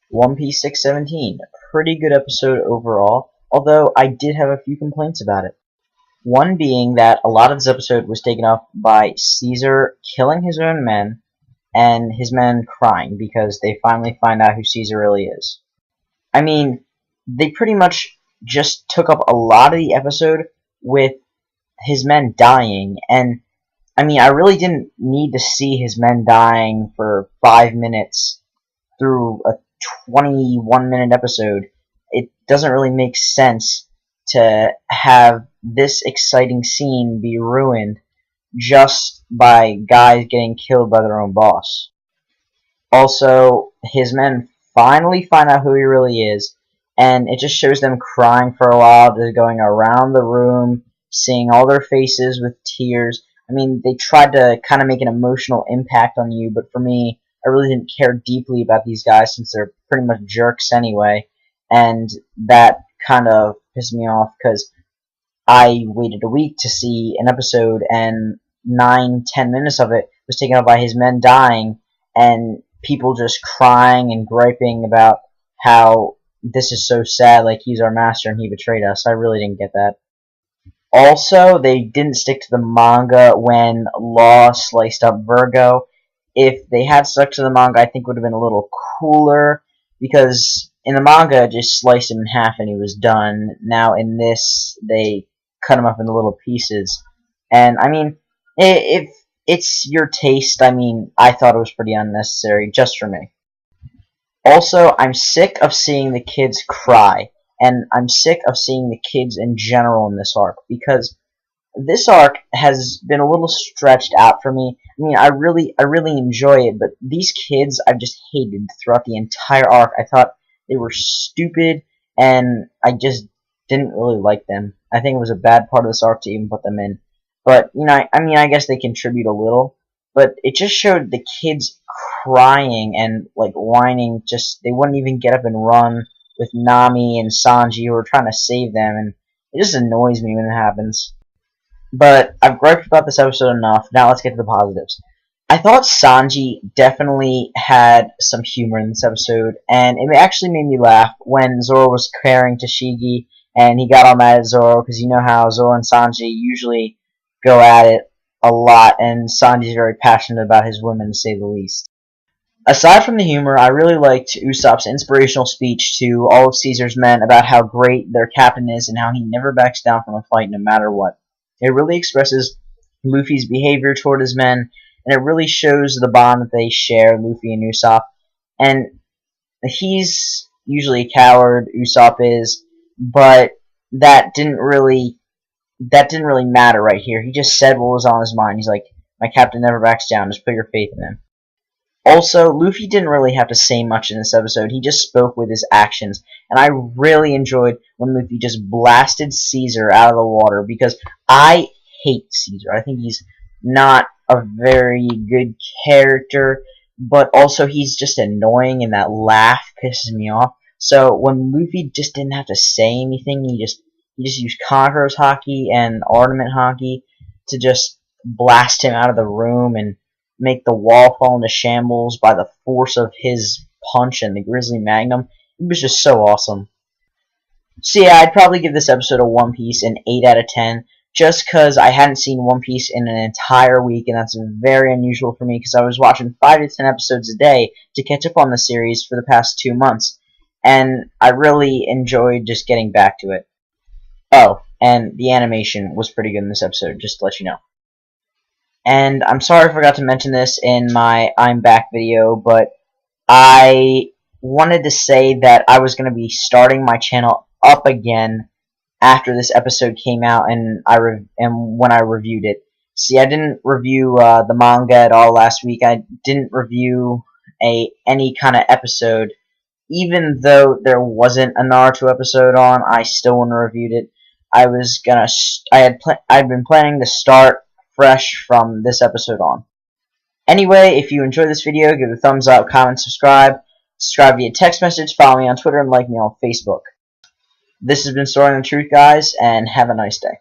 One Piece 617. Pretty good episode overall, although I did have a few complaints about it. One being that a lot of this episode was taken up by Caesar killing his own men, and his men crying because they finally find out who Caesar really is. I mean, they pretty much just took up a lot of the episode with his men dying, and I mean, I really didn't need to see his men dying for 5 minutes through a 21-minute episode. It doesn't really make sense to have this exciting scene be ruined just by guys getting killed by their own boss. Also, his men finally find out who he really is, and it just shows them crying for a while, just going around the room, seeing all their faces with tears. I mean, they tried to kind of make an emotional impact on you, but for me, I really didn't care deeply about these guys since they're pretty much jerks anyway, and that kind of pissed me off because I waited a week to see an episode, and 9-10 minutes of it was taken up by his men dying and people just crying and griping about how this is so sad, like he's our master and he betrayed us. I really didn't get that. Also, they didn't stick to the manga when Law sliced up Vergo. If they had stuck to the manga, I think it would have been a little cooler, because in the manga, it just sliced him in half and he was done. Now in this, they cut him up into little pieces. And, I mean, if it's your taste, I mean, I thought it was pretty unnecessary, just for me. Also, I'm sick of seeing the kids cry, and I'm sick of seeing the kids in general in this arc, because this arc has been a little stretched out for me. I mean, I really enjoy it, but these kids I've just hated throughout the entire arc. I thought they were stupid, and I just didn't really like them. I think it was a bad part of this arc to even put them in. But, you know, I mean, I guess they contribute a little, but it just showed the kids crying and, like, whining. Just, they wouldn't even get up and run with Nami and Sanji who were trying to save them, and it just annoys me when it happens. But I've griped about this episode enough. Now let's get to the positives. I thought Sanji definitely had some humor in this episode, and it actually made me laugh when Zoro was carrying Tashigi, and he got all mad at Zoro, because you know how Zoro and Sanji usually go at it a lot, and Sanji's very passionate about his women, to say the least. Aside from the humor, I really liked Usopp's inspirational speech to all of Caesar's men about how great their captain is and how he never backs down from a fight no matter what. It really expresses Luffy's behavior toward his men, and it really shows the bond that they share, Luffy and Usopp. And he's usually a coward, Usopp is, but that didn't really matter right here. He just said what was on his mind. He's like, my captain never backs down, just put your faith in him. Also, Luffy didn't really have to say much in this episode. He just spoke with his actions. And I really enjoyed when Luffy just blasted Caesar out of the water, because I hate Caesar. I think he's not a very good character, but also he's just annoying, and that laugh pisses me off. So when Luffy just didn't have to say anything, he just used Conqueror's Haki and Ornament Haki to just blast him out of the room and make the wall fall into shambles by the force of his punch and the Grizzly Magnum. It was just so awesome. So yeah, I'd probably give this episode of One Piece an 8 out of 10, just because I hadn't seen One Piece in an entire week, and that's very unusual for me, because I was watching 5 to 10 episodes a day to catch up on the series for the past 2 months, and I really enjoyed just getting back to it. Oh, and the animation was pretty good in this episode, just to let you know. And I'm sorry I forgot to mention this in my I'm Back video, but I wanted to say that I was going to be starting my channel up again after this episode came out and when I reviewed it. See, I didn't review the manga at all last week. I didn't review any kind of episode. Even though there wasn't a Naruto episode on, I still wouldn't have reviewed it. I'd been planning to start fresh from this episode on. Anyway, if you enjoyed this video, give it a thumbs up, comment, subscribe via text message, follow me on Twitter, and like me on Facebook. This has been Story and the Truth, guys, and have a nice day.